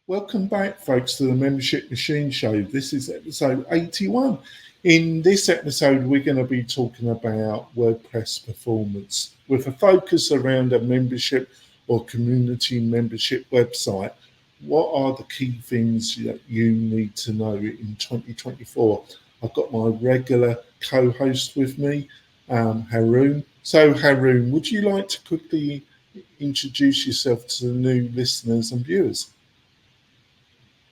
Welcome back, folks, to the Membership Machine Show. This is episode 81. In this episode, we're going to be talking about WordPress performance with a focus around a membership or community membership website. What are the key things that you need to know in 2024? I've got my regular co-host with me, Haroon. So, Haroon, would you like to quickly introduce yourself to the new listeners and viewers?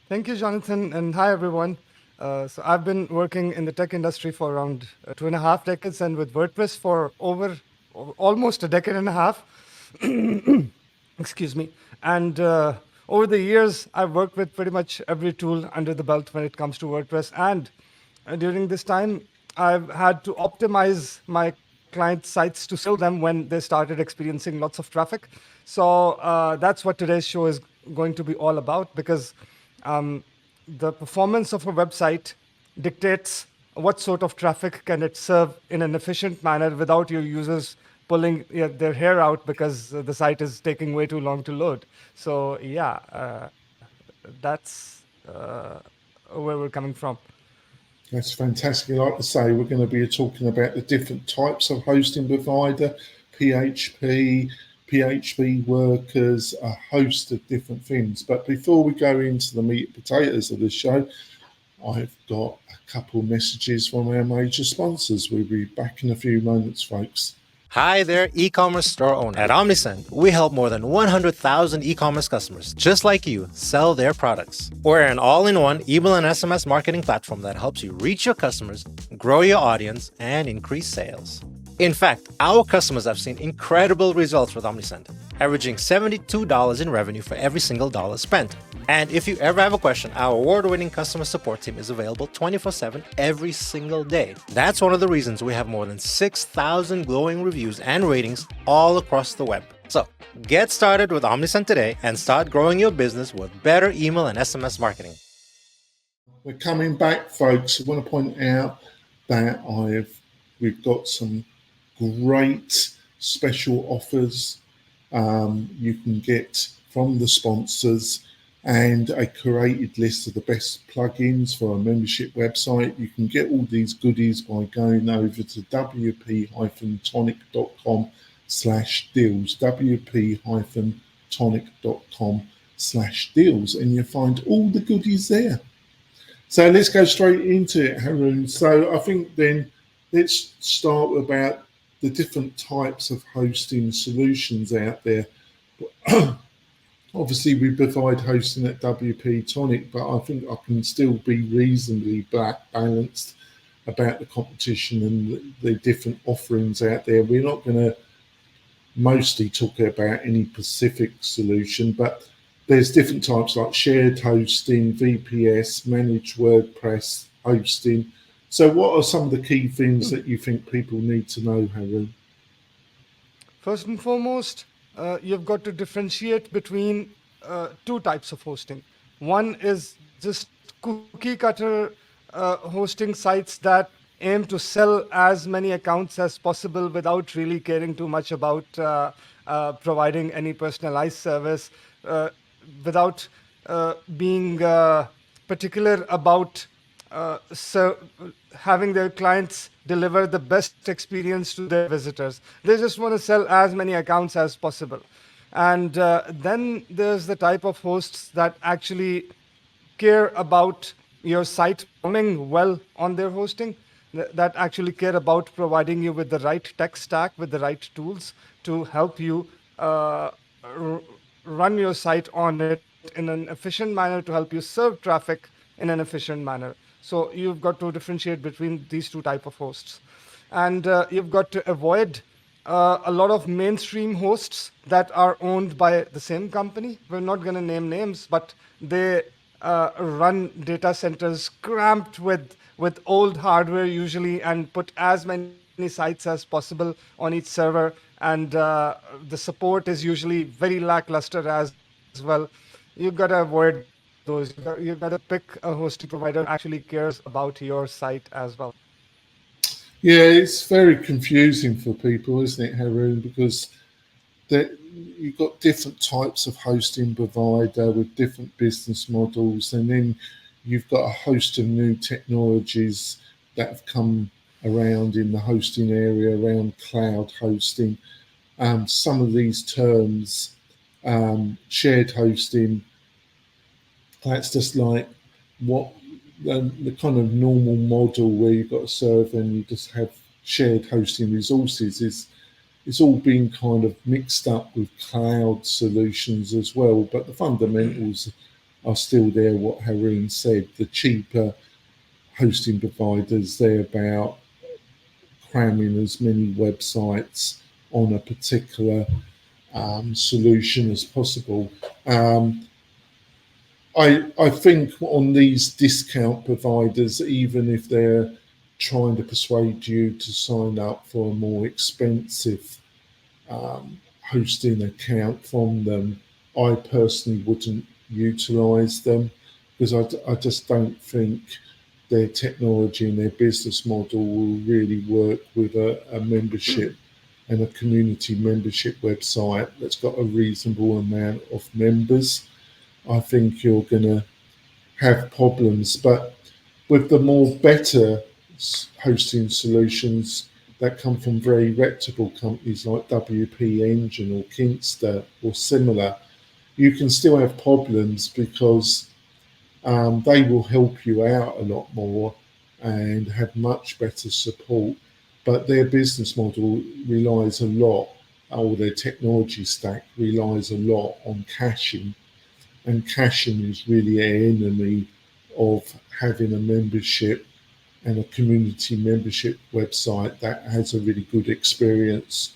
Thank you, Jonathan, and hi, everyone. So I've been working in the tech industry for around 2.5 decades, and with WordPress for almost a decade and a half. Excuse me. And over the years, I've worked with pretty much every tool under the belt when it comes to WordPress. And during this time, I've had to optimize my client sites to scale them when they started experiencing lots of traffic. So that's what today's show is going to be all about, because the performance of a website dictates what sort of traffic can it serve in an efficient manner without your users pulling their hair out because the site is taking way too long to load. So that's where we're coming from. That's fantastic. Like I say, we're going to be talking about the different types of hosting provider, PHP, PHP workers, a host of different things. But before we go into the meat and potatoes of the show, I've got a couple messages from our major sponsors. We'll be back in a few moments, folks. Hi there, e-commerce store owner. At Omnisend, we help more than 100,000 e-commerce customers just like you sell their products. We're an all-in-one email and SMS marketing platform that helps you reach your customers, grow your audience, and increase sales. In fact, our customers have seen incredible results with Omnisend, averaging $72 in revenue for every single dollar spent. And if you ever have a question, our award-winning customer support team is available 24/7 every single day. That's one of the reasons we have more than 6,000 glowing reviews and ratings all across the web. So get started with Omnisend today and start growing your business with better email and SMS marketing. We're coming back, folks. I want to point out that we've got some great special offers you can get from the sponsors, and a curated list of the best plugins for a membership website. You can get all these goodies by going over to wp-tonic.com/deals, wp-tonic.com/deals, and you'll find all the goodies there. So let's go straight into it, Haroon. So I think then let's start about the different types of hosting solutions out there. Obviously, we provide hosting at WP-Tonic, but I think I can still be reasonably balanced about the competition and the different offerings out there. We're not going to mostly talk about any specific solution, but there's different types like shared hosting, VPS, managed WordPress hosting. So what are some of the key things that you think people need to know, Haroon? First and foremost, you've got to differentiate between two types of hosting. One is just cookie cutter hosting sites that aim to sell as many accounts as possible without really caring too much about providing any personalized service, without being particular about having their clients deliver the best experience to their visitors. They just want to sell as many accounts as possible. And then there's the type of hosts that actually care about your site performing well on their hosting, that actually care about providing you with the right tech stack, with the right tools to help you run your site on it in an efficient manner, to help you serve traffic in an efficient manner. So you've got to differentiate between these two types of hosts. And you've got to avoid a lot of mainstream hosts that are owned by the same company. We're not going to name names, but they run data centers cramped with old hardware usually, and put as many sites as possible on each server. And the support is usually very lackluster as well. You've got to avoid those. You've got to pick a hosting provider that actually cares about your site as well. Yeah, it's very confusing for people, isn't it, Haroon? Because that you've got different types of hosting provider with different business models, and then you've got a host of new technologies that have come around in the hosting area around cloud hosting. Some of these terms, shared hosting, that's just like what the kind of normal model where you've got a server and you just have shared hosting resources is it's all been kind of mixed up with cloud solutions as well. But the fundamentals are still there, what Haroon said. The cheaper hosting providers, they're about cramming as many websites on a particular solution as possible. I think on these discount providers, even if they're trying to persuade you to sign up for a more expensive hosting account from them, I personally wouldn't utilize them because I just don't think their technology and their business model will really work with a membership and a community membership website that's got a reasonable amount of members. I think you're going to have problems. But with the more better hosting solutions that come from very reputable companies like WP Engine or Kinster or similar, you can still have problems because they will help you out a lot more and have much better support. But their business model relies a lot, or their technology stack relies a lot on caching. And caching is really an enemy of having a membership and a community membership website that has a really good experience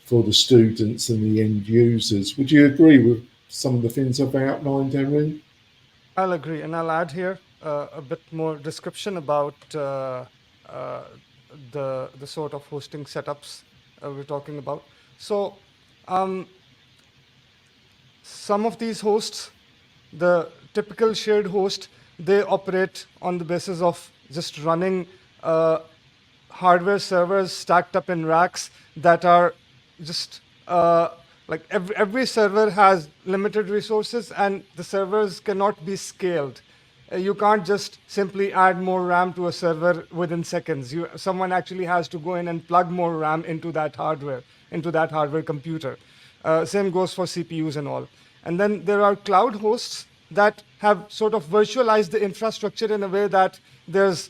for the students and the end users. Would you agree with some of the things I've outlined, Haroon? I'll agree, and I'll add here a bit more description about the sort of hosting setups we're talking about. So, some of these hosts, the typical shared host, they operate on the basis of just running hardware servers stacked up in racks that are just like every server has limited resources and the servers cannot be scaled. You can't just simply add more RAM to a server within seconds. Someone actually has to go in and plug more RAM into that hardware computer. Same goes for CPUs and all. And then there are cloud hosts that have sort of virtualized the infrastructure in a way that there's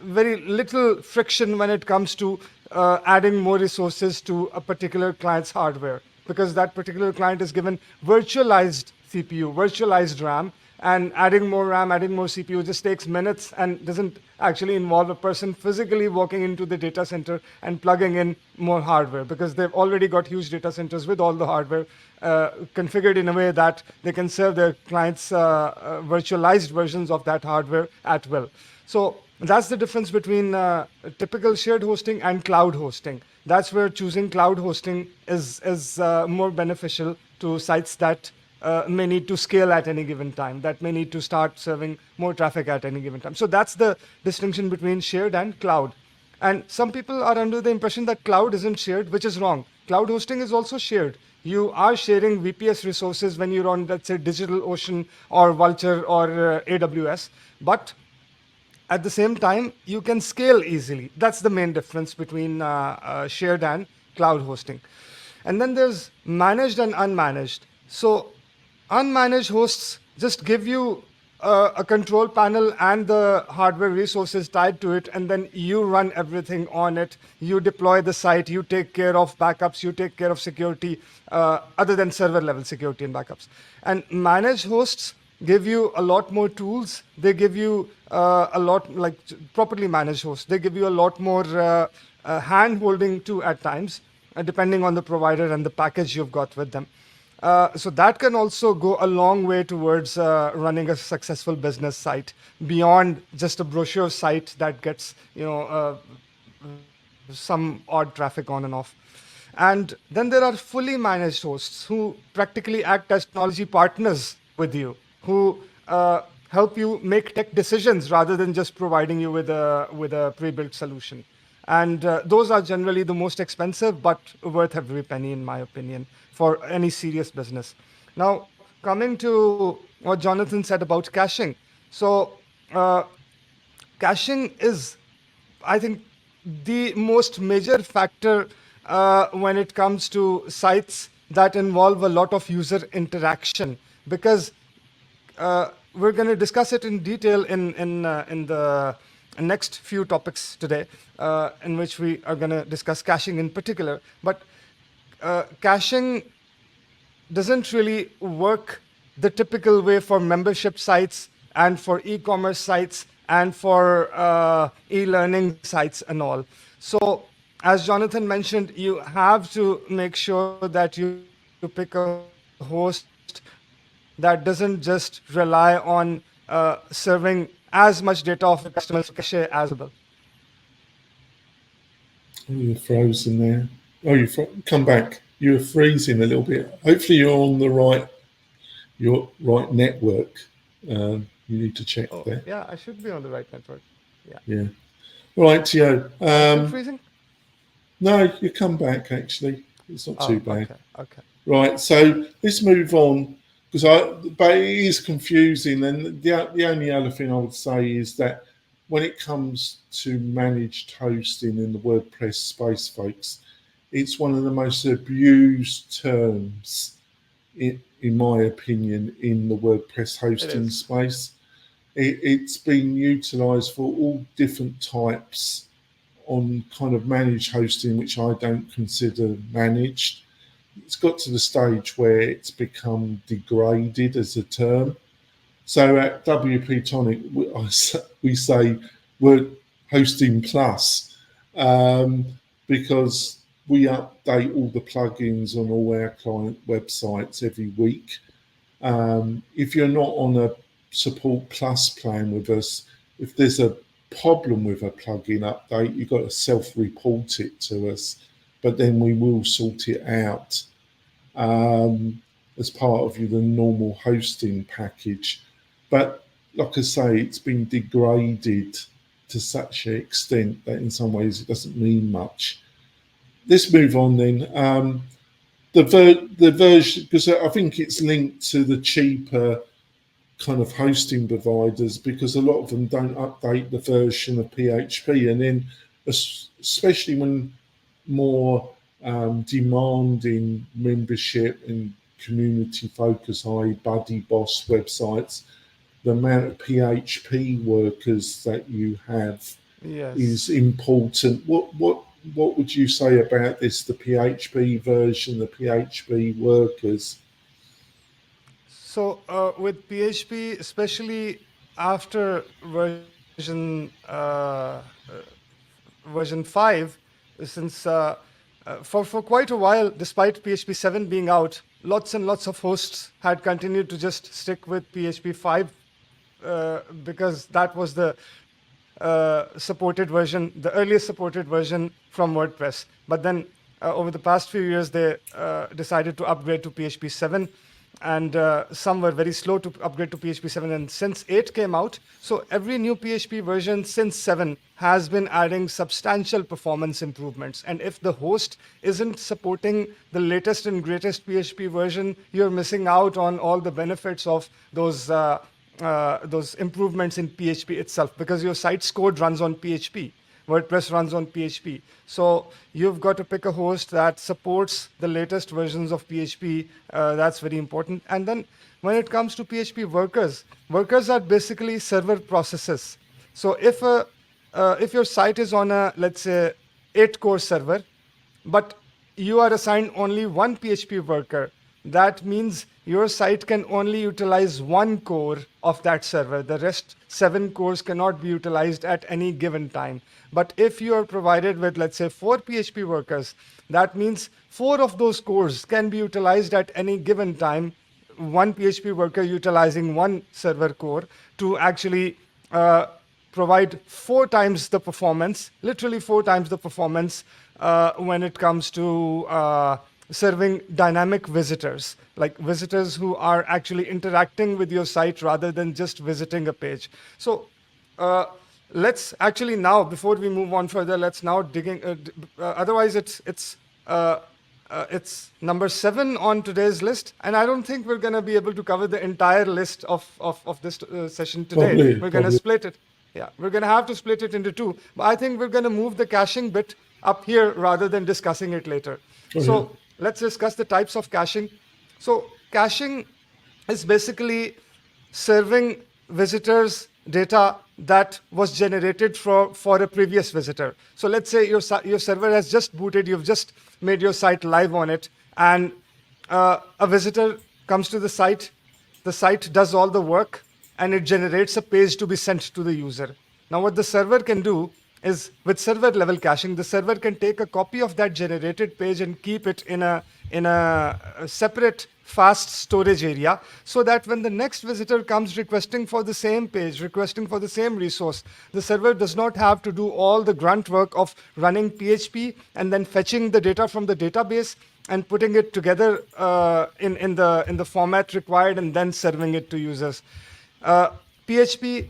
very little friction when it comes to adding more resources to a particular client's hardware, because that particular client is given virtualized CPU, virtualized RAM, and adding more RAM, adding more CPU just takes minutes and doesn't actually involve a person physically walking into the data center and plugging in more hardware, because they've already got huge data centers with all the hardware configured in a way that they can serve their clients virtualized versions of that hardware at will. So that's the difference between typical shared hosting and cloud hosting. That's where choosing cloud hosting is more beneficial to sites that may need to scale at any given time, that may need to start serving more traffic at any given time. So that's the distinction between shared and cloud. And some people are under the impression that cloud isn't shared, which is wrong. Cloud hosting is also shared. You are sharing VPS resources when you're on, let's say, DigitalOcean or Vultr or AWS. But at the same time, you can scale easily. That's the main difference between shared and cloud hosting. And then there's managed and unmanaged. So unmanaged hosts just give you a control panel and the hardware resources tied to it, and then you run everything on it. You deploy the site, you take care of backups, you take care of security, other than server level security and backups. And managed hosts give you a lot more tools. They give you a lot, like properly managed hosts, they give you a lot more hand holding too at times, depending on the provider and the package you've got with them. So that can also go a long way towards running a successful business site beyond just a brochure site that gets, some odd traffic on and off. And then there are fully managed hosts who practically act as technology partners with you, who help you make tech decisions rather than just providing you with a pre-built solution. And those are generally the most expensive, but worth every penny, in my opinion, for any serious business. Now, coming to what Jonathan said about caching. So, caching is, I think, the most major factor when it comes to sites that involve a lot of user interaction, because we're going to discuss it in detail in the next few topics today, in which we are going to discuss caching in particular. But caching doesn't really work the typical way for membership sites and for e-commerce sites and for e-learning sites and all. So, as Jonathan mentioned, you have to make sure that you pick a host that doesn't just rely on serving as much data of your customers to cache as possible. Oh, you're frozen there. Oh, come back. You're freezing a little bit. Hopefully, you're on your right network. You need to check Oh, there. yeah, I should be on the right network. Yeah. Yeah. Right, Tio. Still freezing? No, you come back. Actually, it's not too bad. Okay. Right. So let's move on, but it is confusing. And the only other thing I would say is that when it comes to managed hosting in the WordPress space, folks, it's one of the most abused terms, in my opinion, in the WordPress hosting space. It's been utilized for all different types on kind of managed hosting, which I don't consider managed. It's got to the stage where it's become degraded as a term. So at WP-Tonic, we say we're hosting plus, because we update all the plugins on all our client websites every week. If you're not on a support plus plan with us, if there's a problem with a plugin update, you've got to self-report it to us, but then we will sort it out as part of the normal hosting package. But like I say, it's been degraded to such an extent that in some ways it doesn't mean much. Let's move on then. The version, because I think it's linked to the cheaper kind of hosting providers, because a lot of them don't update the version of PHP, and then especially when more demanding membership and community focus, i.e. Buddy Boss websites, the amount of PHP workers that you have is important. What would you say about this, the PHP version, the PHP workers? So with PHP, especially after version 5, since for quite a while, despite PHP 7 being out, lots and lots of hosts had continued to just stick with PHP 5 because that was the supported version, the earliest supported version from WordPress. But then over the past few years, they decided to upgrade to PHP 7. And some were very slow to upgrade to PHP 7. And since 8 came out, so every new PHP version since 7 has been adding substantial performance improvements. And if the host isn't supporting the latest and greatest PHP version, you're missing out on all the benefits of those improvements in PHP itself, because your site's code runs on PHP. WordPress runs on PHP. So you've got to pick a host that supports the latest versions of PHP. That's very important. And then when it comes to PHP workers, workers are basically server processes. So if your site is on a, let's say, 8-core server, but you are assigned only one PHP worker, that means your site can only utilize one core of that server. The rest 7 cores cannot be utilized at any given time. But if you are provided with, let's say, 4 PHP workers, that means 4 of those cores can be utilized at any given time, one PHP worker utilizing one server core to actually provide 4 times the performance, literally 4 times the performance when it comes to serving dynamic visitors, like visitors who are actually interacting with your site rather than just visiting a page. So let's actually now, before we move on further, let's now otherwise it's number 7 on today's list, and I don't think we're going to be able to cover the entire list of this session today. We're going to split it. Yeah, we're going to have to split it into 2. But I think we're going to move the caching bit up here rather than discussing it later. So let's discuss the types of caching. So caching is basically serving visitors data that was generated for a previous visitor. So let's say your server has just booted, you've just made your site live on it, and a visitor comes to the site does all the work, and it generates a page to be sent to the user. Now what the server can do is, with server level caching, the server can take a copy of that generated page and keep it in a separate fast storage area, so that when the next visitor comes requesting for the same page, requesting for the same resource, the server does not have to do all the grunt work of running PHP and then fetching the data from the database and putting it together in the format required and then serving it to users. PHP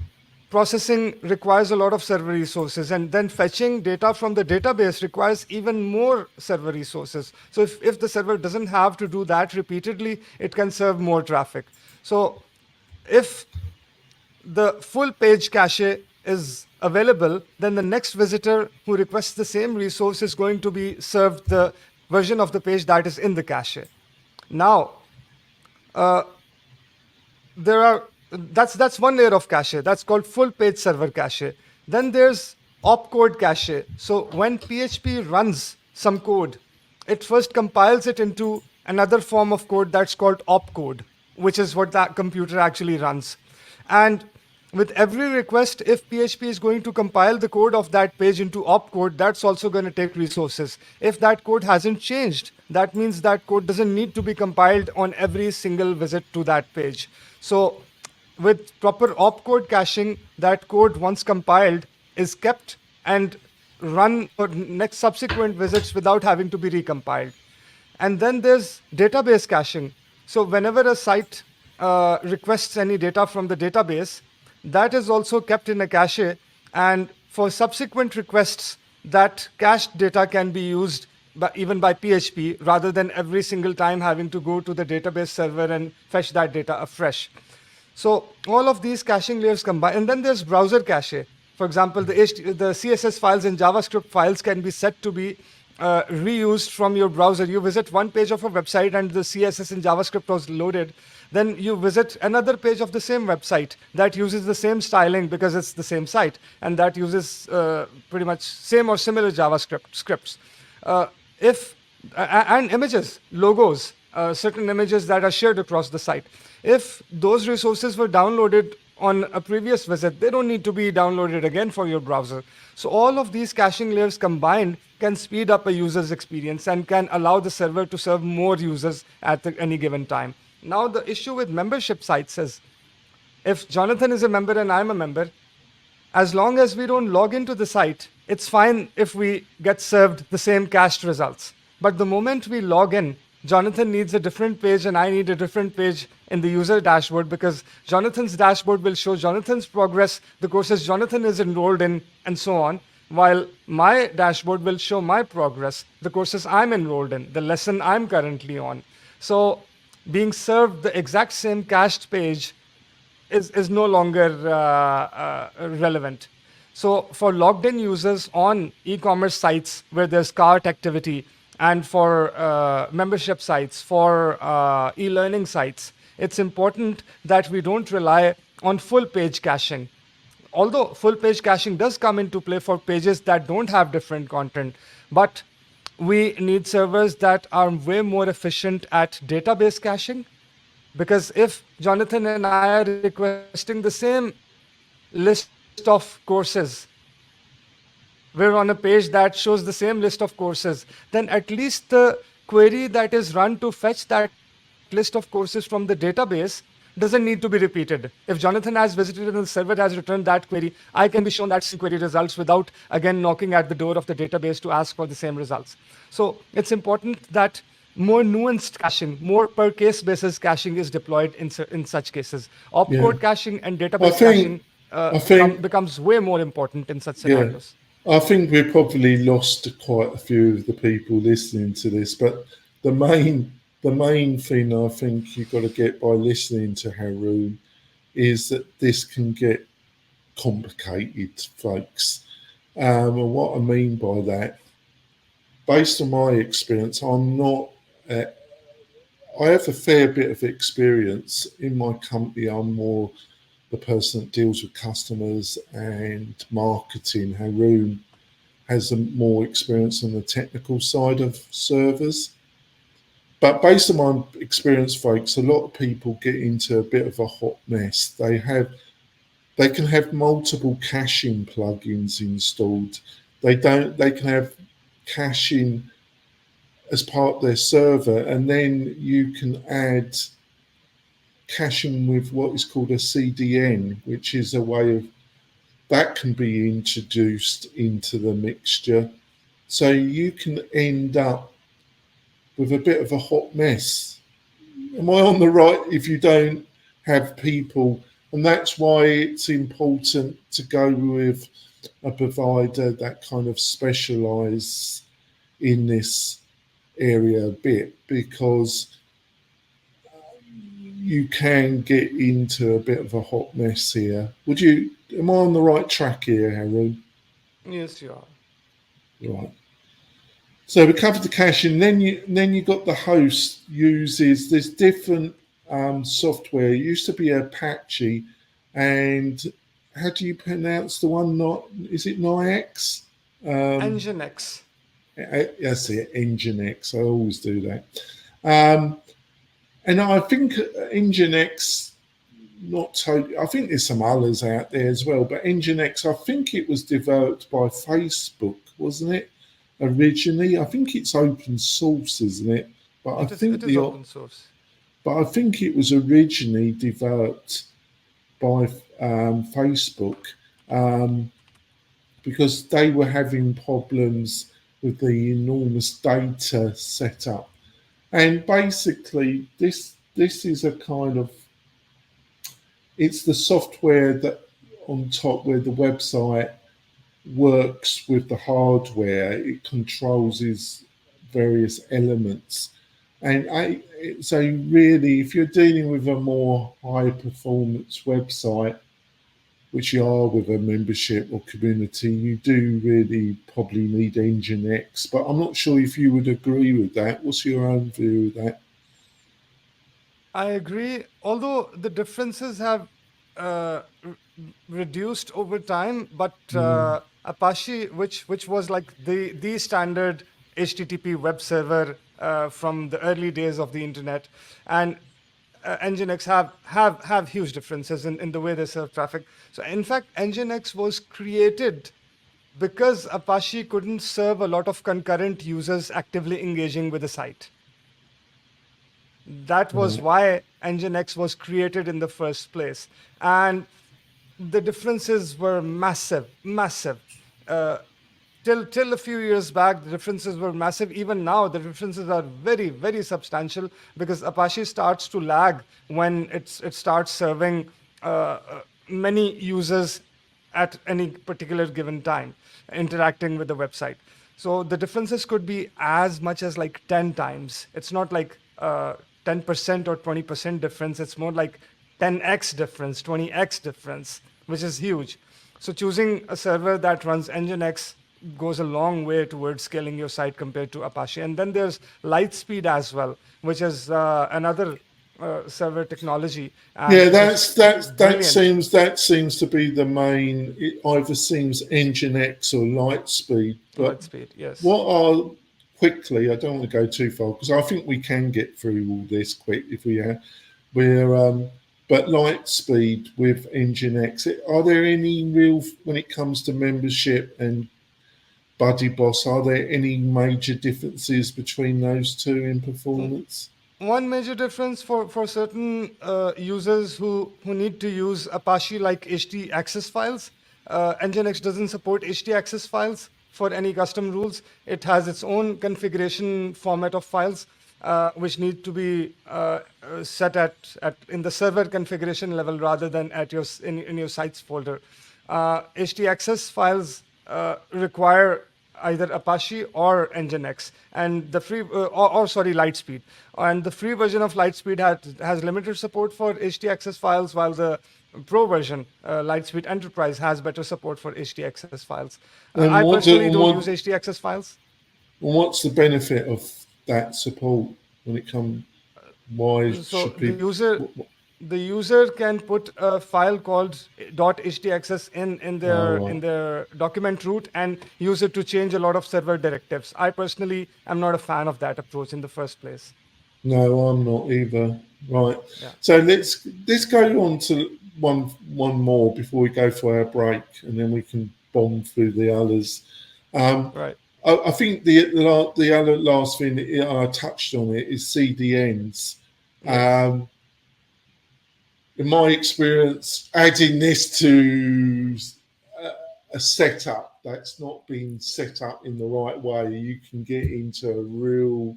processing requires a lot of server resources, and then fetching data from the database requires even more server resources. So if the server doesn't have to do that repeatedly, it can serve more traffic. So if the full page cache is available, then the next visitor who requests the same resource is going to be served the version of the page that is in the cache. Now, that's one layer of cache. That's called full page server cache. Then there's opcode cache. So when PHP runs some code, it first compiles it into another form of code that's called opcode, which is what that computer actually runs. And with every request, if PHP is going to compile the code of that page into opcode, that's also going to take resources. If that code hasn't changed, that means that code doesn't need to be compiled on every single visit to that page. So with proper opcode caching, that code, once compiled, is kept and run for next subsequent visits without having to be recompiled. And then there's database caching. So whenever a site requests any data from the database, that is also kept in a cache, and for subsequent requests, that cached data can be used even by PHP, rather than every single time having to go to the database server and fetch that data afresh. So all of these caching layers combine. And then there's browser cache. For example, the CSS files and JavaScript files can be set to be reused from your browser. You visit one page of a website and the CSS and JavaScript was loaded. Then you visit another page of the same website that uses the same styling because it's the same site, and that uses pretty much same or similar JavaScript scripts. And images, logos, certain images that are shared across the site. If those resources were downloaded on a previous visit, they don't need to be downloaded again for your browser. So all of these caching layers combined can speed up a user's experience and can allow the server to serve more users at any given time. Now, the issue with membership sites is, if Jonathan is a member and I'm a member, as long as we don't log into the site, it's fine if we get served the same cached results. But the moment we log in, Jonathan needs a different page and I need a different page in the user dashboard, because Jonathan's dashboard will show Jonathan's progress, the courses Jonathan is enrolled in, and so on, while my dashboard will show my progress, the courses I'm enrolled in, the lesson I'm currently on. So being served the exact same cached page is no longer relevant. So for logged in users on e-commerce sites where there's cart activity, and for membership sites, for e-learning sites, it's important that we don't rely on full page caching. Although full page caching does come into play for pages that don't have different content, but we need servers that are way more efficient at database caching. Because if Jonathan and I are requesting the same list of courses, we're on a page that shows the same list of courses, then at least the query that is run to fetch that list of courses from the database doesn't need to be repeated. If Jonathan has visited and the server has returned that query, I can be shown that same query results without again knocking at the door of the database to ask for the same results. So it's important that more nuanced caching, more per case basis caching is deployed in such cases. Opcode caching and database caching I think, becomes way more important in such yeah, scenarios. I think we've probably lost quite a few of the people listening to this, but the main thing I think you've got to get by listening to Haroon is that this can get complicated, folks. And what I mean by that, based on my experience, uh, I have a fair bit of experience in my company. I'm more the person that deals with customers and marketing. Haroon has more experience on the technical side of servers. But based on my experience, folks, a lot of people get into a bit of a hot mess. They can have multiple caching plugins installed. They can have caching as part of their server, and then you can add caching with what is called a CDN, which is a way of that can be introduced into the mixture. So you can end up with a bit of a hot mess. Am I on the right if you don't have people? And that's why it's important to go with a provider that kind of specialise in this area a bit, because you can get into a bit of a hot mess here. Am I on the right track here, Haroon? Yes, you are. Right. So we covered the caching. Then you got the host uses this different software. It used to be Apache, and how do you pronounce the one? Not is it Nix? Nginx. That's it, Nginx. I always do that. And I think Nginx, not totally. I think there's some others out there as well. But Nginx, I think it was developed by Facebook, wasn't it? Originally, I think it's open source, isn't it? But It is open source. But I think it was originally developed by Facebook because they were having problems with the enormous data setup, and basically this is a kind of it's the software that on top where the website works with the hardware. It controls its various elements. And so really, if you're dealing with a more high performance website, which you are with a membership or community, you do really probably need Nginx. But I'm not sure if you would agree with that. What's your own view of that? I agree. Although the differences have reduced over time, but Apache, which was like the standard HTTP web server from the early days of the internet, and Nginx have huge differences in the way they serve traffic. So in fact, Nginx was created because Apache couldn't serve a lot of concurrent users actively engaging with the site. That was why Nginx was created in the first place. And the differences were massive. Till a few years back, the differences were massive. Even now, the differences are very, very substantial because Apache starts to lag when it starts serving many users at any particular given time, interacting with the website. So the differences could be as much as like 10 times. It's not like 10% or 20% difference. It's more like 10x difference, 20x difference, which is huge. So choosing a server that runs Nginx goes a long way towards scaling your site compared to Apache. And then there's Lightspeed as well, which is another server technology. Yeah, that seems to be the main. It either seems Nginx or Lightspeed. But Lightspeed, yes. Quickly, I don't want to go too far because I think we can get through all this quick if we have. But Lightspeed with Nginx, are there any real, when it comes to membership and Buddy Boss, are there any major differences between those two in performance? One major difference for certain users who need to use Apache like htaccess files, Nginx doesn't support htaccess files for any custom rules. It has its own configuration format of files. which need to be set at in the server configuration level rather than at your in your sites folder. htaccess files require either Apache or Nginx, and the free or sorry, Lightspeed, and the free version of Lightspeed has limited support for htaccess files, while the pro version, Lightspeed Enterprise, has better support for htaccess files. And I what personally do- don't what- use htaccess files. What's the benefit of that support when it comes? Why So should people? the user can put a file called .htaccess in their Oh, in their document root and use it to change a lot of server directives. I personally am not a fan of that approach in the first place. no, I'm not either. Right. Yeah. So let's go on to one more before we go for our break, and then we can bomb through the others. Right. I think the other last thing that I touched on it is CDNs. Yes. In my experience, adding this to a setup that's not been set up in the right way, you can get into a real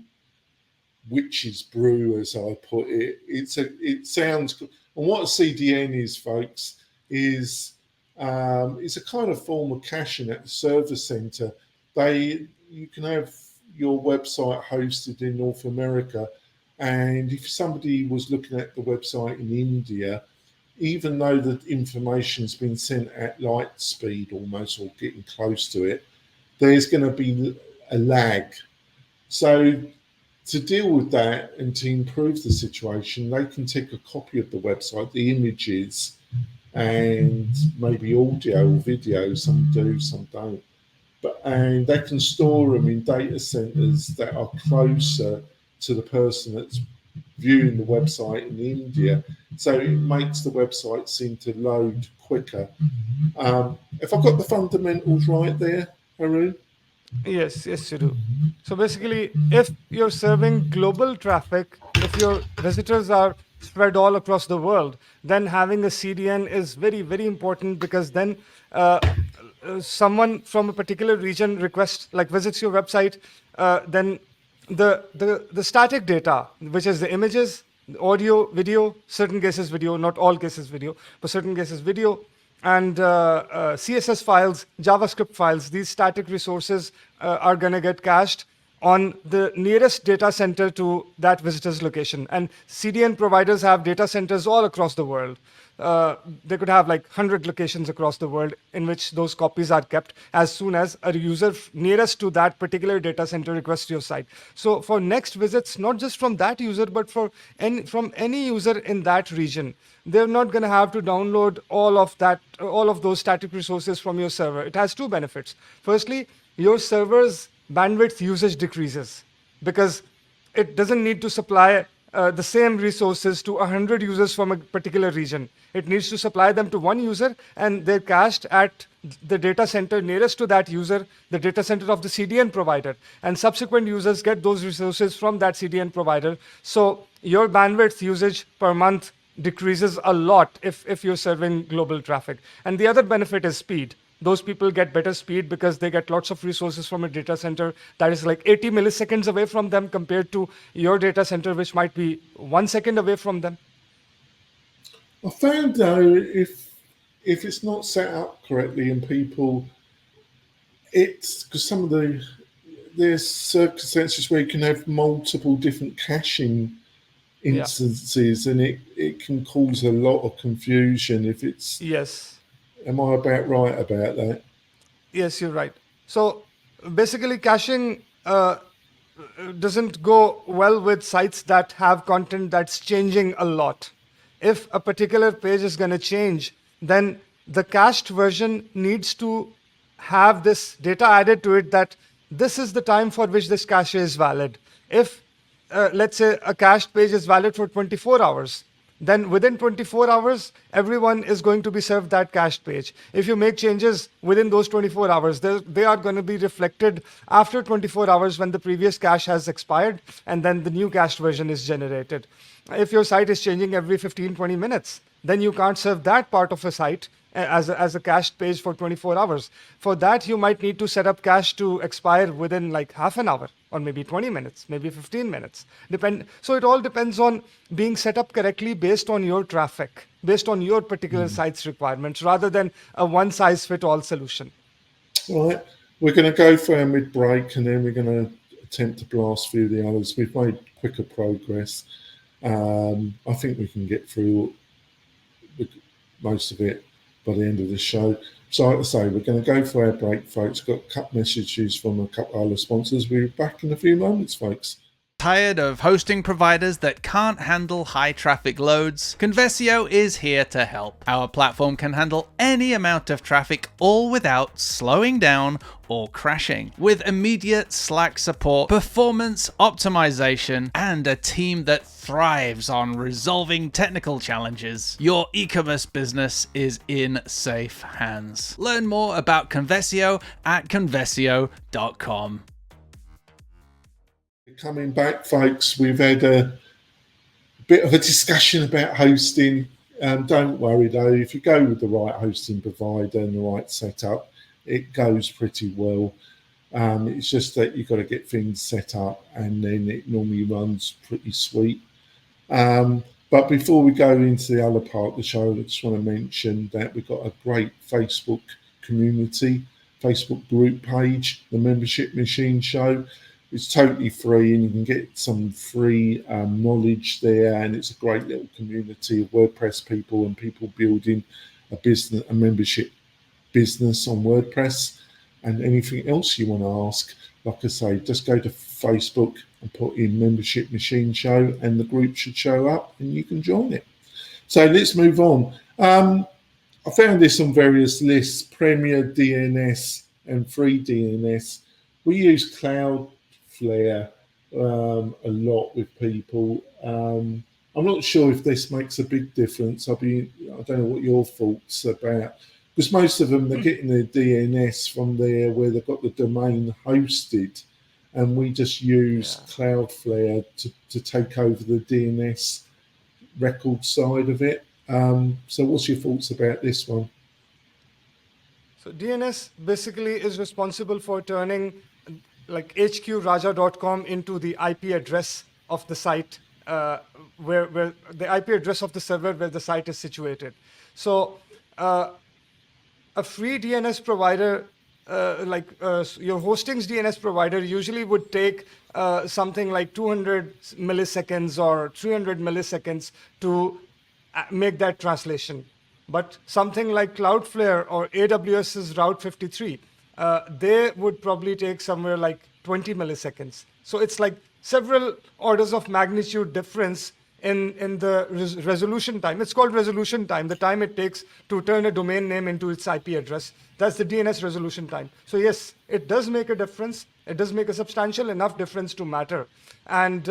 witch's brew, as I put it. It sounds good. And what a CDN is, folks, is it's a kind of form of caching at the server center. You can have your website hosted in North America, and if somebody was looking at the website in India, even though the information's been sent at light speed almost, or getting close to it, there's going to be a lag. So to deal with that and to improve the situation, they can take a copy of the website, the images, and maybe audio or video. Some do, some don't. And they can store them in data centers that are closer to the person that's viewing the website in India. So it makes the website seem to load quicker. If I've got the fundamentals right there, Haroon? Yes, you do. So basically, if you're serving global traffic, if your visitors are spread all across the world, then having a CDN is very, very important, because then someone from a particular region visits your website, then the static data, which is the images, the audio, video, certain cases video, not all cases video, but certain cases video, and CSS files, JavaScript files, these static resources are going to get cached on the nearest data center to that visitor's location. And CDN providers have data centers all across the world. They could have like 100 locations across the world in which those copies are kept as soon as a user nearest to that particular data center requests your site. So for next visits, not just from that user, but from any user in that region, they're not going to have to download all of those static resources from your server. It has two benefits. Firstly, your server's bandwidth usage decreases, because it doesn't need to supply the same resources to 100 users from a particular region. It needs to supply them to one user, and they're cached at the data center nearest to that user, the data center of the CDN provider. And subsequent users get those resources from that CDN provider. So your bandwidth usage per month decreases a lot if you're serving global traffic. And the other benefit is speed. Those people get better speed because they get lots of resources from a data center that is like 80 milliseconds away from them, compared to your data center, which might be 1 second away from them. I found though, if it's not set up correctly and people, it's because there's circumstances where you can have multiple different caching instances, and it can cause a lot of confusion if it's. Yes. Am I about right about that? Yes, you're right. So basically, caching doesn't go well with sites that have content that's changing a lot. If a particular page is going to change, then the cached version needs to have this data added to it that this is the time for which this cache is valid. If, let's say, a cached page is valid for 24 hours, then within 24 hours, everyone is going to be served that cached page. If you make changes within those 24 hours, they are going to be reflected after 24 hours when the previous cache has expired, and then the new cached version is generated. If your site is changing every 15, 20 minutes, then you can't serve that part of a site as a cached page for 24 hours. For that, you might need to set up cache to expire within like half an hour or maybe 20 minutes, maybe 15 minutes. So it all depends on being set up correctly based on your traffic, based on your particular site's requirements, rather than a one-size-fits-all solution. All right, we're going to go for our mid-break, and then we're going to attempt to blast through the others. We've made quicker progress. I think we can get through most of it by the end of the show. So like I say, we're going to go for our break, folks. Got a couple messages from a couple of other sponsors. We'll be back in a few moments, folks. Tired of hosting providers that can't handle high traffic loads? Conversio is here to help. Our platform can handle any amount of traffic, all without slowing down or crashing. With immediate Slack support, performance optimization, and a team that thrives on resolving technical challenges, your e-commerce business is in safe hands. Learn more about Conversio at conversio.com. Coming back, folks, we've had a bit of a discussion about hosting. Don't worry though, if you go with the right hosting provider and the right setup, it goes pretty well. It's just that you've got to get things set up, and then it normally runs pretty sweet. But before we go into the other part of the show, I just want to mention that we've got a great Facebook community, Facebook group page, the Membership Machine Show. It's totally free, and you can get some free knowledge there, and it's a great little community of WordPress people and people building a membership business on WordPress. And anything else you want to ask, like I say, just go to Facebook and put in Membership Machine Show, and the group should show up and you can join it. So let's move on. I found this on various lists: Premier DNS and Free DNS. We use Cloudflare a lot with people. I'm not sure if this makes a big difference. I don't know what your thoughts about, because most of them, they're getting their DNS from there where they've got the domain hosted, and we just use Cloudflare to take over the DNS record side of it. So what's your thoughts about this one? So DNS basically is responsible for turning like hqraja.com into the IP address of the site, where the IP address of the server where the site is situated. So a free DNS provider, your hosting's DNS provider, usually would take something like 200 milliseconds or 300 milliseconds to make that translation. But something like Cloudflare or AWS's Route 53, they would probably take somewhere like 20 milliseconds. So it's like several orders of magnitude difference in the resolution time. It's called resolution time, the time it takes to turn a domain name into its IP address. That's the DNS resolution time. So yes, it does make a difference. It does make a substantial enough difference to matter. And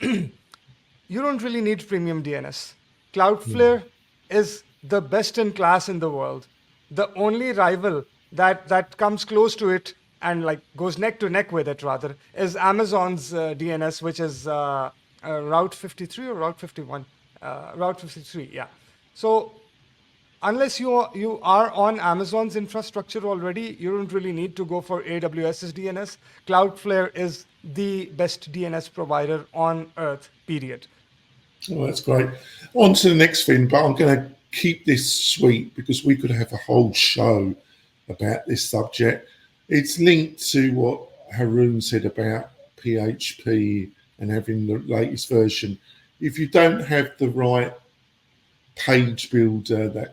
you don't really need premium DNS. Cloudflare is the best in class in the world. The only rival that comes close to it and like goes neck to neck with it rather is Amazon's DNS, which is Route 53 or Route 51? Route 53, yeah. So unless you are on Amazon's infrastructure already, you don't really need to go for AWS's DNS. Cloudflare is the best DNS provider on earth, period. Oh, that's great. On to the next thing, but I'm going to keep this sweet because we could have a whole show about this subject. It's linked to what Haroon said about PHP and having the latest version. If you don't have the right page builder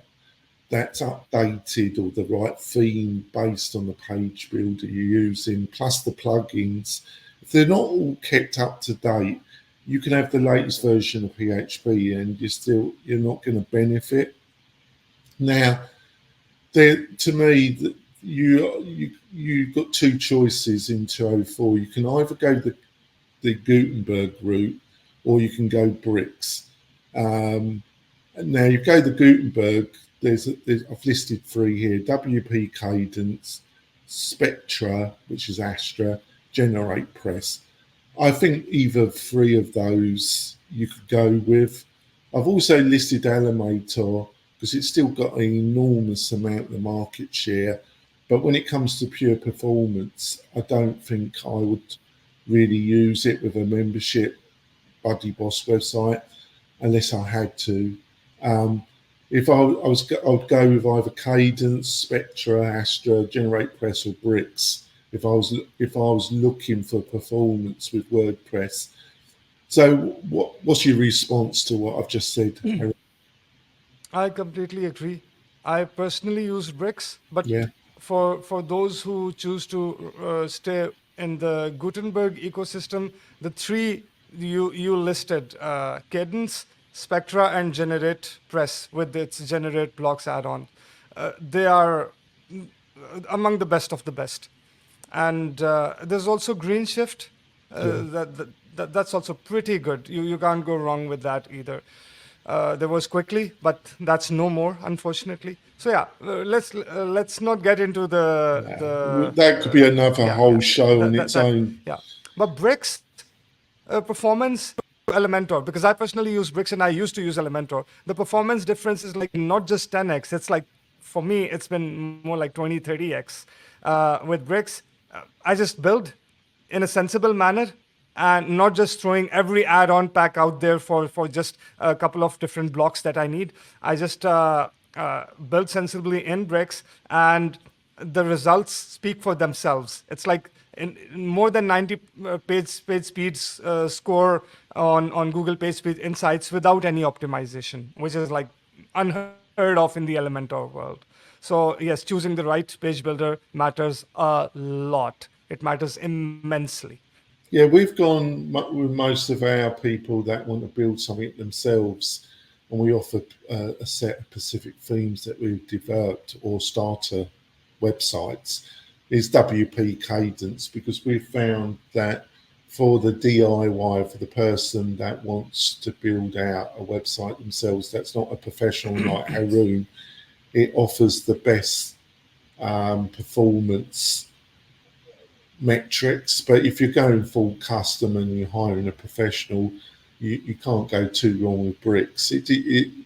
that's updated, or the right theme based on the page builder you're using, plus the plugins, if they're not all kept up to date, you can have the latest version of PHP and you're not going to benefit. Now, to me, you've got two choices in 204. You can either go the Gutenberg route, or you can go bricks. Now you go the Gutenberg. I've listed three here: WP Cadence, Spectra, which is Astra, GeneratePress. I think either three of those you could go with. I've also listed Elementor because it's still got an enormous amount of market share. But when it comes to pure performance, I don't think I would really use it with a membership Buddy Boss website unless I had to. If I would go with either Cadence, Spectra, Astra, GeneratePress, or Bricks. If I was looking for performance with WordPress. So, what's your response to what I've just said? I completely agree. I personally use Bricks, but Yeah. for those who choose to stay in the Gutenberg ecosystem, the three you listed, Cadence, Spectra, and GeneratePress with its Generate Blocks add-on, they are among the best of the best. And there's also Green Shift. That's also pretty good. You can't go wrong with that either. There was Quickly, but that's no more, unfortunately. So yeah, let's not get into the that could be another whole show on its own. Yeah, but Bricks performance Elementor, because I personally use Bricks and I used to use Elementor. The performance difference is like not just 10x. It's like, for me, it's been more like 20, 30x. With Bricks, I just build in a sensible manner and not just throwing every add-on pack out there for just a couple of different blocks that I need. I just build sensibly in Bricks, and the results speak for themselves. It's like in more than 90 page speeds score on Google Page Speed Insights without any optimization, which is like unheard of in the Elementor world. So yes, choosing the right page builder matters a lot. It matters immensely. Yeah, we've gone with most of our people that want to build something themselves, and we offer a set of specific themes that we've developed or starter websites. Is WP Cadence, because we've found that for the DIY, for the person that wants to build out a website themselves, that's not a professional like Haroon, it offers the best performance metrics. But if you're going full custom and you're hiring a professional, you can't go too wrong with Bricks.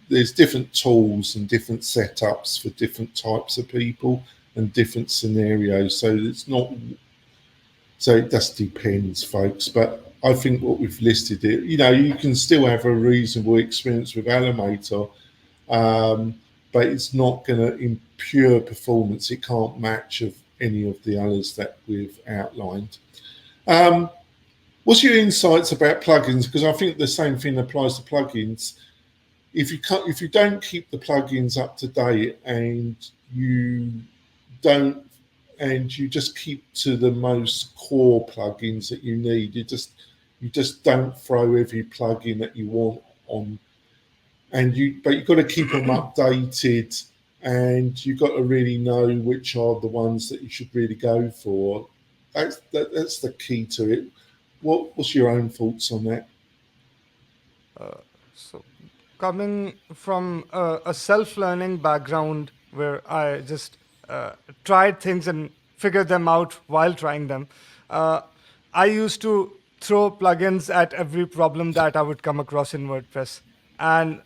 There's different tools and different setups for different types of people and different scenarios. So it just depends, folks. But I think what we've listed it, you can still have a reasonable experience with Elementor, but it's not going to, in pure performance, it can't match of any of the others that we've outlined. What's your insights about plugins? Because I think the same thing applies to plugins. If you don't keep the plugins up to date and you just keep to the most core plugins that you need, you just don't throw every plugin that you want on, but you've got to keep them updated, and you've got to really know which are the ones that you should really go for. That's the key to it. What's your own thoughts on that? So, coming from a self-learning background where I just tried things and figured them out while trying them, I used to throw plugins at every problem that I would come across in WordPress. And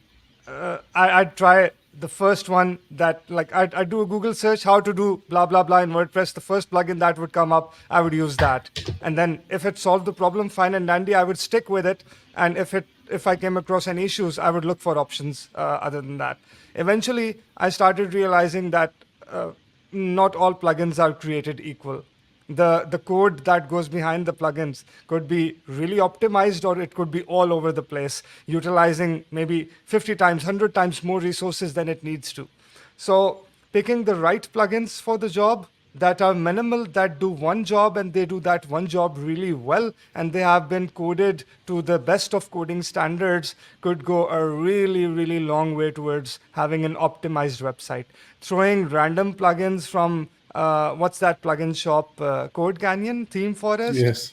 I'd try the first one that, like, I'd do a Google search, how to do blah, blah, blah in WordPress. The first plugin that would come up, I would use that. And then if it solved the problem, fine and dandy, I would stick with it. And if I came across any issues, I would look for options other than that. Eventually, I started realizing that not all plugins are created equal. The code that goes behind the plugins could be really optimized, or it could be all over the place, utilizing maybe 50 times, 100 times more resources than it needs to. So picking the right plugins for the job that are minimal, that do one job, and they do that one job really well, and they have been coded to the best of coding standards, could go a really, really long way towards having an optimized website. Throwing random plugins from what's that plugin shop? Code Canyon, Theme Forest? Yes.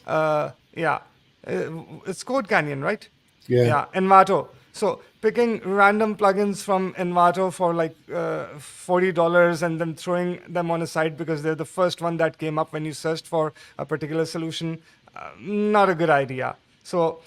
It's Code Canyon, right? Yeah. Envato. So picking random plugins from Envato for like $40 and then throwing them on a site because they're the first one that came up when you searched for a particular solution, not a good idea. So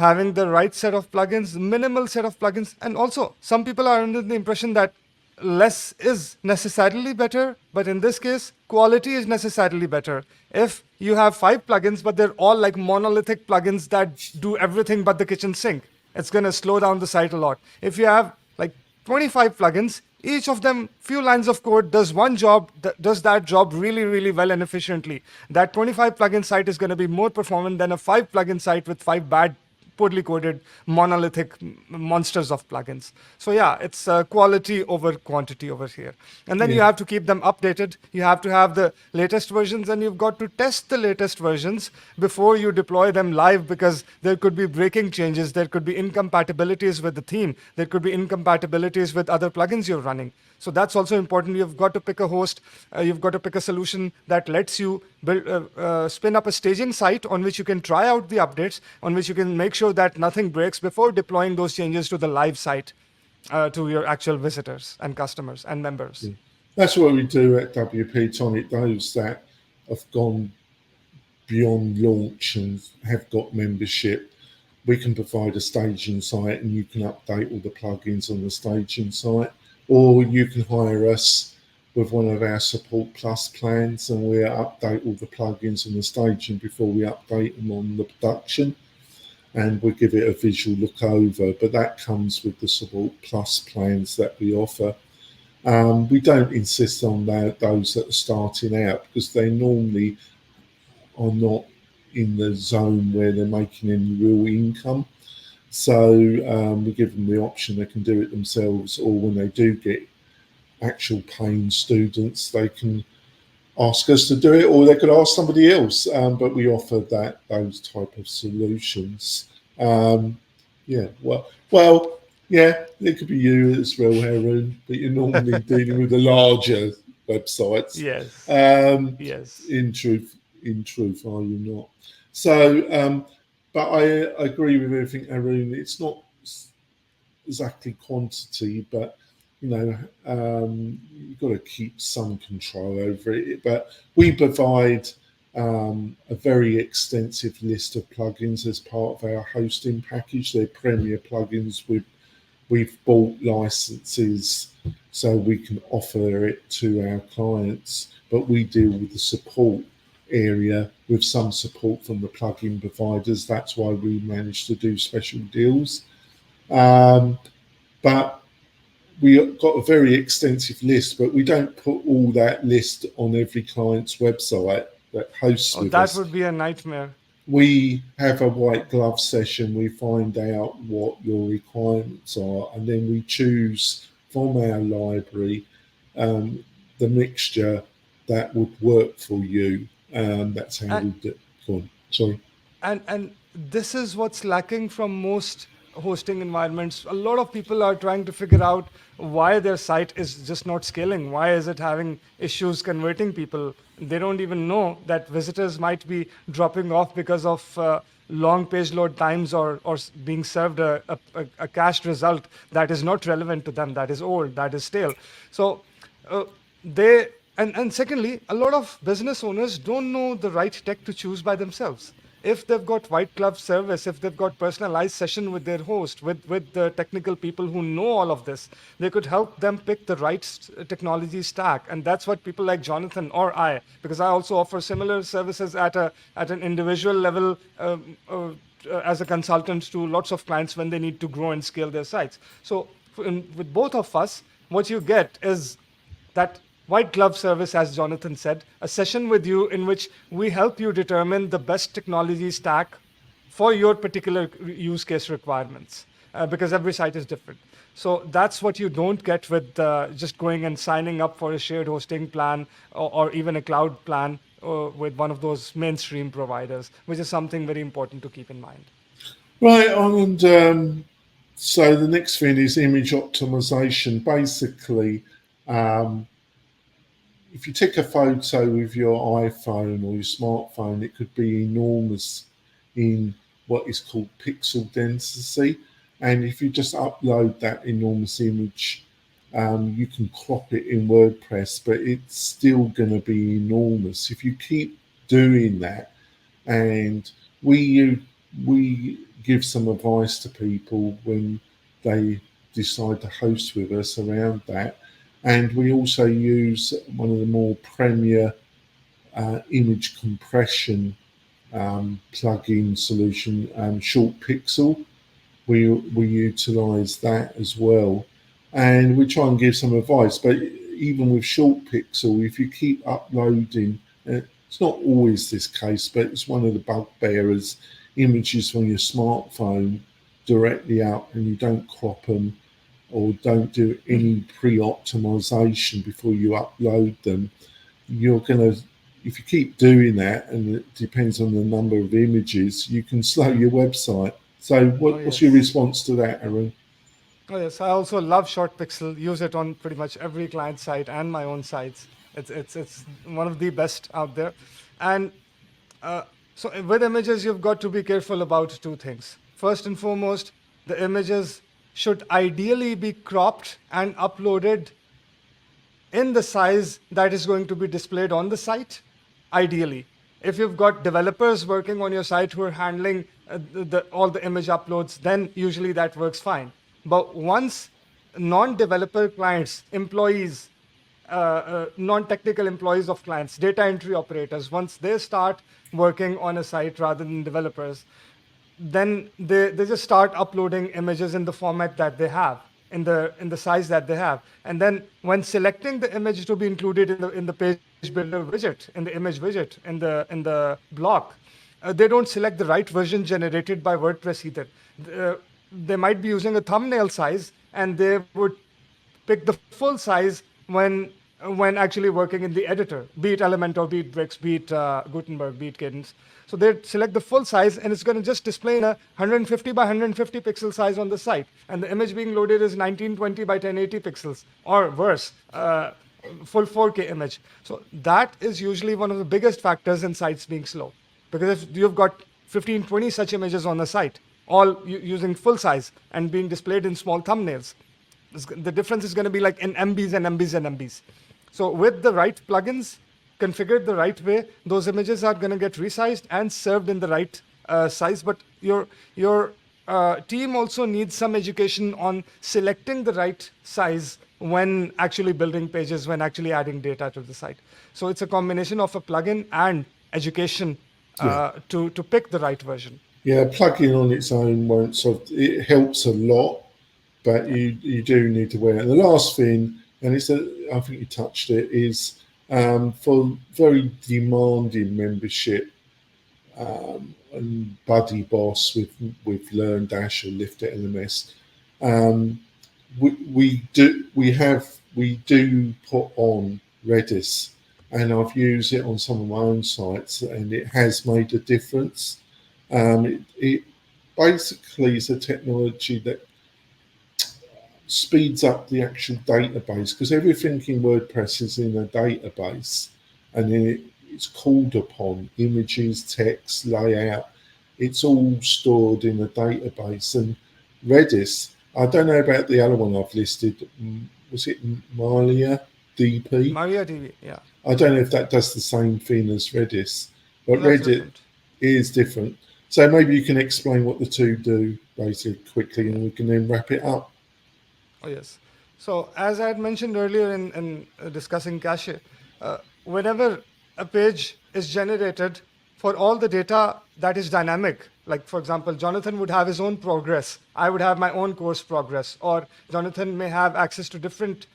having the right set of plugins, minimal set of plugins. And also, some people are under the impression that less is necessarily better, but in this case, quality is necessarily better. If you have 5 plugins, but they're all like monolithic plugins that do everything but the kitchen sink, it's going to slow down the site a lot. If you have like 25 plugins, each of them few lines of code does one job, does that job really, really well and efficiently. That 25 plugin site is going to be more performant than a 5 plugin site with 5 bad, poorly coded, monolithic monsters of plugins. So yeah, it's quality over quantity over here. And then you have to keep them updated. You have to have the latest versions, and you've got to test the latest versions before you deploy them live, because there could be breaking changes. There could be incompatibilities with the theme. There could be incompatibilities with other plugins you're running. So that's also important. You've got to pick a host. You've got to pick a solution that lets you spin up a staging site on which you can try out the updates, on which you can make sure that nothing breaks before deploying those changes to the live site, to your actual visitors and customers and members. That's what we do at WP-Tonic. Those that have gone beyond launch and have got membership, we can provide a staging site, and you can update all the plugins on the staging site. Or you can hire us with one of our Support Plus plans, and we'll update all the plugins on the staging before we update them on the production. And we give it a visual look over, but that comes with the Support Plus plans that we offer. We don't insist on those that are starting out, because they normally are not in the zone where they're making any real income. So we give them the option. They can do it themselves, or when they do get actual paying students, they can ask us to do it, or they could ask somebody else. But we offer those type of solutions. It could be you as well, Haroon, but you're normally dealing with the larger websites. Yes. Yes. In truth, are you not? So, but I agree with everything, Haroon. It's not exactly quantity, but you've got to keep some control over it. But we provide a very extensive list of plugins as part of our hosting package. They're premier plugins. We've bought licenses so we can offer it to our clients, but we deal with the support area with some support from the plugin providers. That's why we managed to do special deals. But we got a very extensive list, but we don't put all that list on every client's website that hosts with us. That would be a nightmare. We have a white glove session. We find out what your requirements are, and then we choose from our library the mixture that would work for you. That's how we do it. Go on. Sorry. And this is what's lacking from most hosting environments. A lot of people are trying to figure out why their site is just not scaling. Why is it having issues converting people? They don't even know that visitors might be dropping off because of long page load times, or being served a cached result that is not relevant to them, that is old, that is stale. So And secondly, a lot of business owners don't know the right tech to choose by themselves. If they've got white glove service, if they've got personalized session with their host, with the technical people who know all of this, they could help them pick the right technology stack. And that's what people like Jonathan or I, because I also offer similar services at an individual level as a consultant to lots of clients when they need to grow and scale their sites. So with both of us, what you get is that white glove service, as Jonathan said, a session with you in which we help you determine the best technology stack for your particular use case requirements, because every site is different. So that's what you don't get with just going and signing up for a shared hosting plan or even a cloud plan with one of those mainstream providers, which is something very important to keep in mind. Right, and so the next thing is image optimization. Basically, if you take a photo with your iPhone or your smartphone, it could be enormous in what is called pixel density. And if you just upload that enormous image, you can crop it in WordPress, but it's still going to be enormous. If you keep doing that, and we give some advice to people when they decide to host with us around that. And we also use one of the more premier image compression plugin solution, Short Pixel. We utilise that as well, and we try and give some advice. But even with Short Pixel, if you keep uploading, it's not always this case, but it's one of the bugbearers, images from your smartphone directly out, and you don't crop them or don't do any pre-optimization before you upload them, you're going to, if you keep doing that, and it depends on the number of images, you can slow your website. So what's your response to that, Haroon? Oh yes, I also love Short Pixel. Use it on pretty much every client site and my own sites. It's one of the best out there. And so with images, you've got to be careful about two things. First and foremost, the images should ideally be cropped and uploaded in the size that is going to be displayed on the site, ideally. If you've got developers working on your site who are handling all the image uploads, then usually that works fine. But once non-developer clients, employees, non-technical employees of clients, data entry operators, once they start working on a site rather than developers, then they just start uploading images in the format that they have, in the size that they have. And then when selecting the image to be included in the page builder widget, in the image widget, in the block, they don't select the right version generated by WordPress either. They might be using a thumbnail size, and they would pick the full size when actually working in the editor, be it Elementor, be it Wix, be it Gutenberg, be it Cadence. So they select the full size, and it's going to just display in a 150 by 150 pixel size on the site. And the image being loaded is 1920 by 1080 pixels, or worse, full 4K image. So that is usually one of the biggest factors in sites being slow. Because if you've got 15, 20 such images on the site, all using full size and being displayed in small thumbnails, the difference is going to be like in MBs and MBs and MBs. So with the right plugins, configured the right way, those images are going to get resized and served in the right size. But your team also needs some education on selecting the right size when actually building pages, when actually adding data to the site. So it's a combination of a plugin and education to pick the right version. Yeah, plugin on its own won't solve. It helps a lot, but you do need to wear it. And the last thing, and I think you touched it, is for very demanding membership and Buddy Boss with LearnDash or Lift It LMS, we do put on Redis, and I've used it on some of my own sites, and it has made a difference. It basically is a technology that speeds up the actual database, because everything in WordPress is in a database, and then it's called upon, images, text, layout, it's all stored in a database. And Redis, I don't know about the other one I've listed, was it MariaDB? MariaDB, yeah. I don't know if that does the same thing as Redis, but Redis is different. So maybe you can explain what the two do basically quickly, and we can then wrap it up. Oh, yes. So as I had mentioned earlier in discussing cache, whenever a page is generated, for all the data that is dynamic, like for example, Jonathan would have his own progress, I would have my own course progress, or Jonathan may have access to different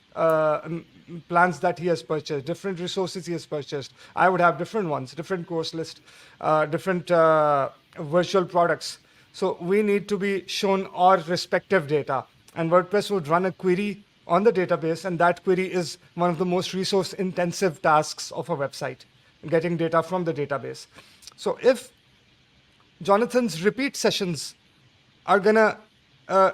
plans that he has purchased, different resources he has purchased. I would have different ones, different course list, different virtual products. So we need to be shown our respective data. And WordPress would run a query on the database, and that query is one of the most resource-intensive tasks of a website, getting data from the database. So if Jonathan's repeat sessions are going to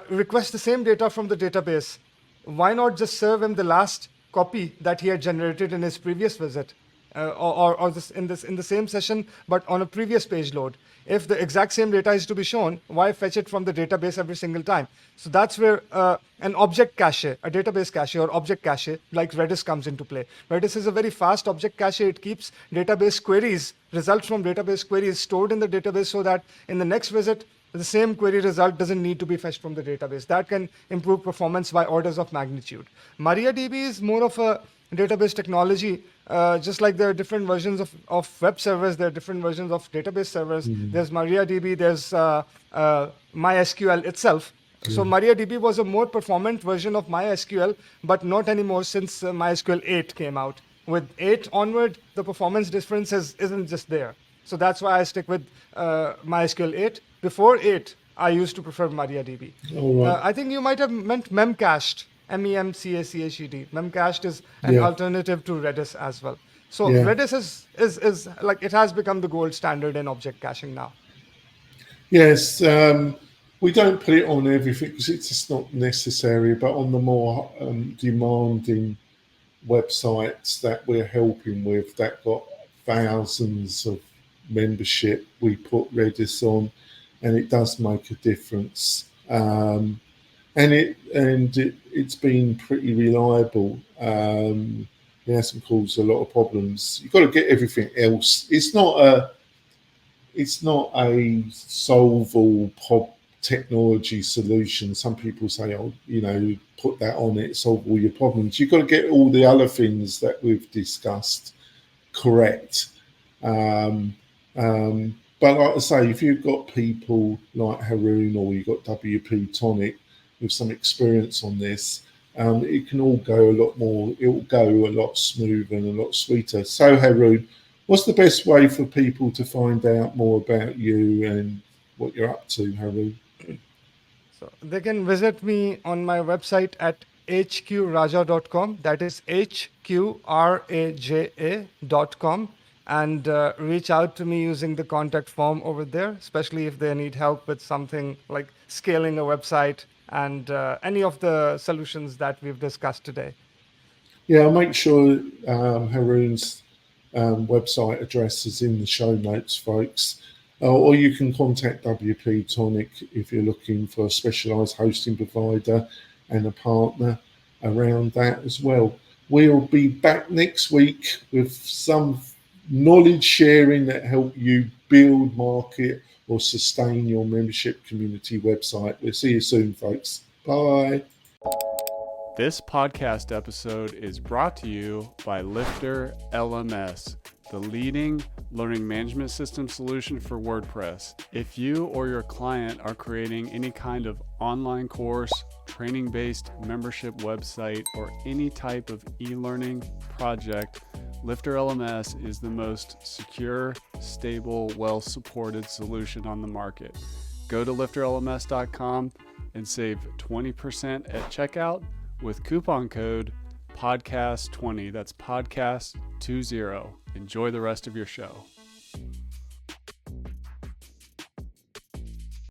request the same data from the database, why not just serve him the last copy that he had generated in his previous visit, or in the same session, but on a previous page load? If the exact same data is to be shown, why fetch it from the database every single time? So that's where an object cache, a database cache or object cache like Redis comes into play. Redis is a very fast object cache. It keeps database queries, results from database queries stored in the database, so that in the next visit, the same query result doesn't need to be fetched from the database. That can improve performance by orders of magnitude. MariaDB is more of a database technology. Just like there are different versions of web servers, there are different versions of database servers. There's MariaDB, there's MySQL itself. So MariaDB was a more performant version of MySQL, but not anymore since MySQL 8 came out. With 8 onward, the performance difference isn't just there. So that's why I stick with MySQL 8. Before 8, I used to prefer MariaDB. All right. I think you might have meant Memcached, Memcached. Memcached is an alternative to Redis as well. So Redis is like, it has become the gold standard in object caching now. Yes, we don't put it on everything because it's just not necessary, but on the more demanding websites that we're helping with that got thousands of membership, we put Redis on, and it does make a difference. And it's been pretty reliable. It hasn't caused a lot of problems. You've got to get everything else. It's not a solve all technology solution. Some people say, oh, put that on it, solve all your problems. You've got to get all the other things that we've discussed correct. But like I say, if you've got people like Haroon or you've got WP-Tonic with some experience on this, it can all go a lot more, it will go a lot smoother and a lot sweeter. So Haroon, what's the best way for people to find out more about you and what you're up to, Haroon? So they can visit me on my website at hqraja.com. That is hqraja.com. And reach out to me using the contact form over there, especially if they need help with something like scaling a website and any of the solutions that we've discussed today. Yeah, I'll make sure Haroon's website address is in the show notes, folks. Or you can contact WP-Tonic if you're looking for a specialised hosting provider and a partner around that as well. We'll be back next week with some knowledge sharing that help you build, market, or sustain your membership community website. We'll see you soon, folks. Bye. This podcast episode is brought to you by Lifter LMS, the leading learning management system solution for WordPress. If you or your client are creating any kind of online course, training-based membership website, or any type of e-learning project, Lifter LMS is the most secure, stable, well-supported solution on the market. Go to lifterlms.com and save 20% at checkout with coupon code podcast20. That's podcast20. Enjoy the rest of your show.